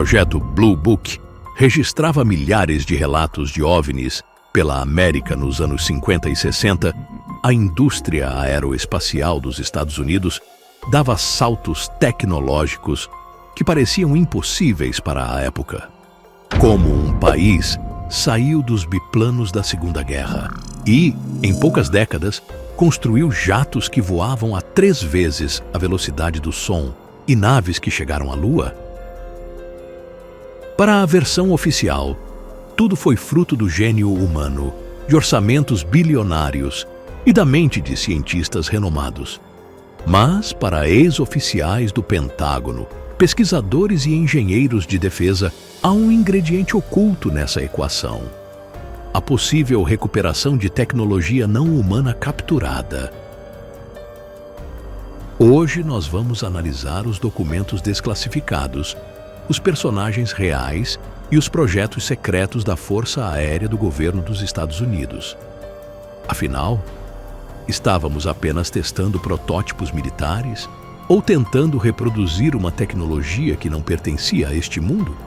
O projeto Blue Book registrava milhares de relatos de OVNIs pela América nos anos 50 e 60. A indústria aeroespacial dos Estados Unidos dava saltos tecnológicos que pareciam impossíveis para a época. Como um país saiu dos biplanos da Segunda Guerra e, em poucas décadas, construiu jatos que voavam a 3 vezes a velocidade do som e naves que chegaram à Lua? Para a versão oficial, tudo foi fruto do gênio humano, de orçamentos bilionários e da mente de cientistas renomados. Mas, para ex-oficiais do Pentágono, pesquisadores e engenheiros de defesa, há um ingrediente oculto nessa equação: a possível recuperação de tecnologia não humana capturada. Hoje nós vamos analisar os documentos desclassificados, os personagens reais e os projetos secretos da Força Aérea do Governo dos Estados Unidos. Afinal, estávamos apenas testando protótipos militares ou tentando reproduzir uma tecnologia que não pertencia a este mundo?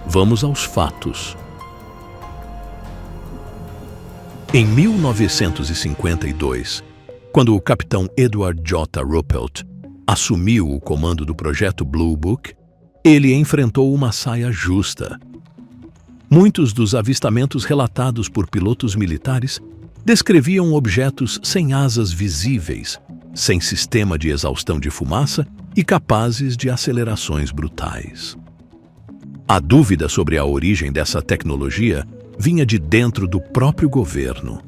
Vamos aos fatos. Em 1952, quando o capitão Edward J. Ruppelt assumiu o comando do projeto Blue Book, ele enfrentou uma saia justa. Muitos dos avistamentos relatados por pilotos militares descreviam objetos sem asas visíveis, sem sistema de exaustão de fumaça e capazes de acelerações brutais. A dúvida sobre a origem dessa tecnologia vinha de dentro do próprio governo.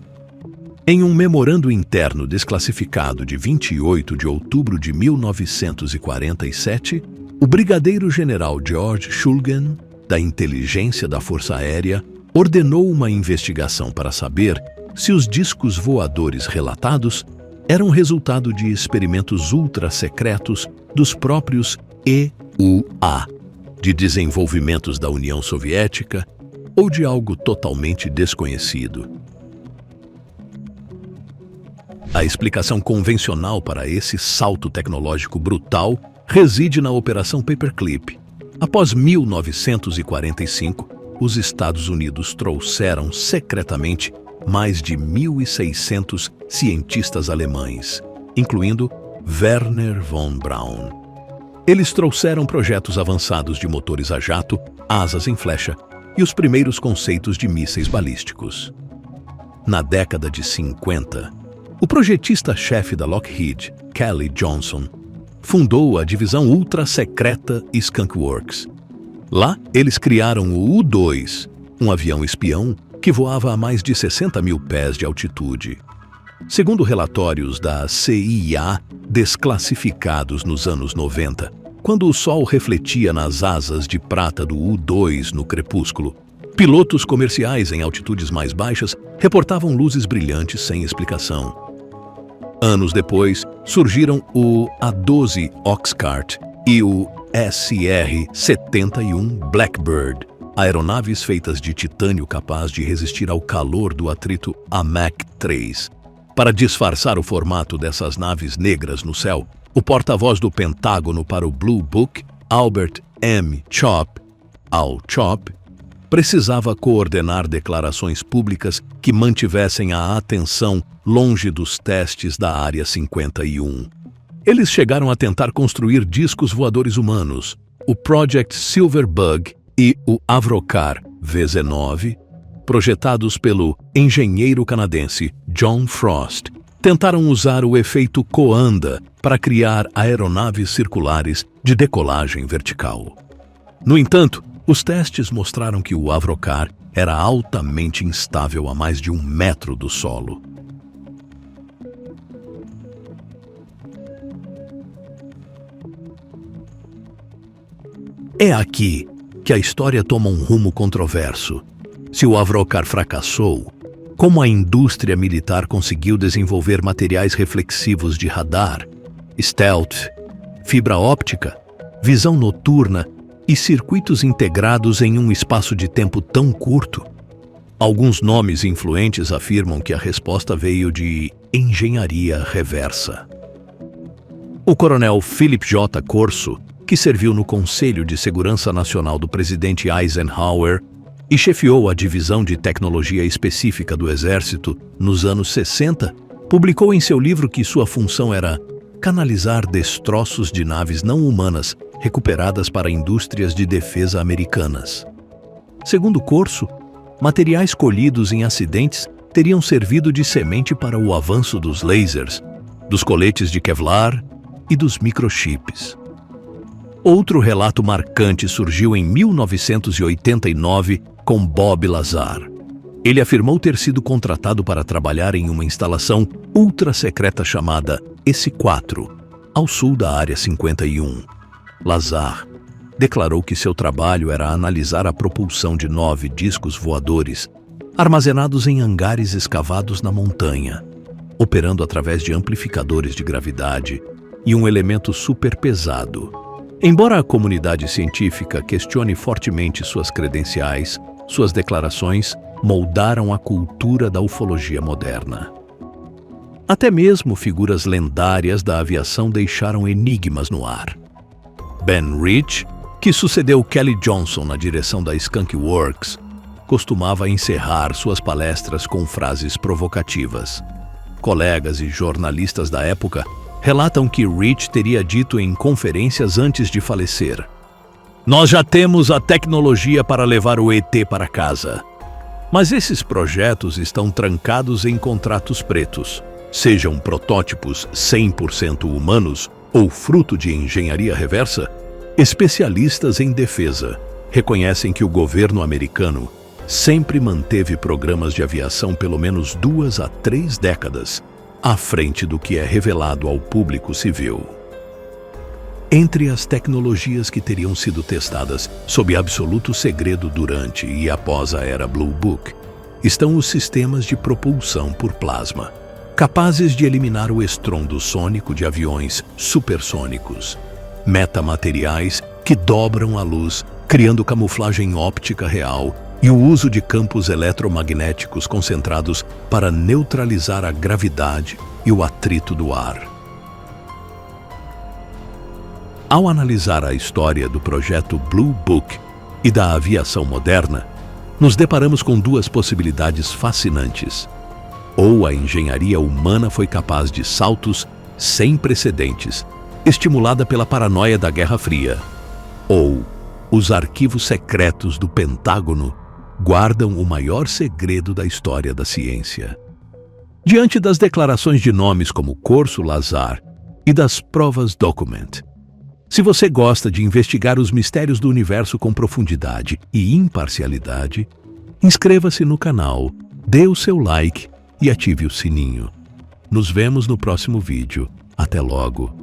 Em um memorando interno desclassificado de 28 de outubro de 1947, o brigadeiro-general George Shulgin, da Inteligência da Força Aérea, ordenou uma investigação para saber se os discos voadores relatados eram resultado de experimentos ultra-secretos dos próprios EUA, de desenvolvimentos da União Soviética ou de algo totalmente desconhecido. A explicação convencional para esse salto tecnológico brutal reside na Operação Paperclip. Após 1945, os Estados Unidos trouxeram secretamente mais de 1.600 cientistas alemães, incluindo Wernher von Braun. Eles trouxeram projetos avançados de motores a jato, asas em flecha e os primeiros conceitos de mísseis balísticos. Na década de 50, o projetista-chefe da Lockheed, Kelly Johnson, fundou a divisão ultra-secreta Skunk Works. Lá, eles criaram o U-2, um avião espião que voava a mais de 60 mil pés de altitude. Segundo relatórios da CIA desclassificados nos anos 90, quando o sol refletia nas asas de prata do U-2 no crepúsculo, pilotos comerciais em altitudes mais baixas reportavam luzes brilhantes sem explicação. Anos depois, surgiram o A-12 Oxcart e o SR-71 Blackbird, aeronaves feitas de titânio capaz de resistir ao calor do atrito AMAC-3. Para disfarçar o formato dessas naves negras no céu, o porta-voz do Pentágono para o Blue Book, Albert M. Chop, Al Chop, precisava coordenar declarações públicas que mantivessem a atenção longe dos testes da Área 51. Eles chegaram a tentar construir discos voadores humanos, o Project Silverbug e o Avrocar VZ-9, projetados pelo engenheiro canadense John Frost. Tentaram usar o efeito Coanda para criar aeronaves circulares de decolagem vertical. No entanto, os testes mostraram que o Avrocar era altamente instável a mais de 1 metro do solo. É aqui que a história toma um rumo controverso. Se o Avrocar fracassou, como a indústria militar conseguiu desenvolver materiais reflexivos de radar, stealth, fibra óptica, visão noturna e circuitos integrados em um espaço de tempo tão curto? Alguns nomes influentes afirmam que a resposta veio de engenharia reversa. O coronel Philip J. Corso, que serviu no Conselho de Segurança Nacional do presidente Eisenhower e chefiou a divisão de tecnologia específica do Exército nos anos 60, publicou em seu livro que sua função era canalizar destroços de naves não humanas recuperadas para indústrias de defesa americanas. Segundo Corso, materiais colhidos em acidentes teriam servido de semente para o avanço dos lasers, dos coletes de Kevlar e dos microchips. Outro relato marcante surgiu em 1989 com Bob Lazar. Ele afirmou ter sido contratado para trabalhar em uma instalação ultra-secreta chamada EC4, ao sul da Área 51. Lazar declarou que seu trabalho era analisar a propulsão de 9 discos voadores armazenados em hangares escavados na montanha, operando através de amplificadores de gravidade e um elemento superpesado. Embora a comunidade científica questione fortemente suas credenciais, suas declarações moldaram a cultura da ufologia moderna. Até mesmo figuras lendárias da aviação deixaram enigmas no ar. Ben Rich, que sucedeu Kelly Johnson na direção da Skunk Works, costumava encerrar suas palestras com frases provocativas. Colegas e jornalistas da época relatam que Rich teria dito em conferências antes de falecer: "Nós já temos a tecnologia para levar o ET para casa. Mas esses projetos estão trancados em contratos pretos, sejam protótipos 100% humanos ou fruto de engenharia reversa." Especialistas em defesa reconhecem que o governo americano sempre manteve programas de aviação pelo menos 2 a 3 décadas à frente do que é revelado ao público civil. Entre as tecnologias que teriam sido testadas sob absoluto segredo durante e após a era Blue Book estão os sistemas de propulsão por plasma, capazes de eliminar o estrondo sônico de aviões supersônicos, metamateriais que dobram a luz, criando camuflagem óptica real, e o uso de campos eletromagnéticos concentrados para neutralizar a gravidade e o atrito do ar. Ao analisar a história do projeto Blue Book e da aviação moderna, nos deparamos com 2 possibilidades fascinantes. Ou a engenharia humana foi capaz de saltos sem precedentes, estimulada pela paranoia da Guerra Fria, ou os arquivos secretos do Pentágono guardam o maior segredo da história da ciência. Diante das declarações de nomes como Corso, Lazar e das provas Document, se você gosta de investigar os mistérios do universo com profundidade e imparcialidade, inscreva-se no canal, dê o seu like e ative o sininho. Nos vemos no próximo vídeo. Até logo!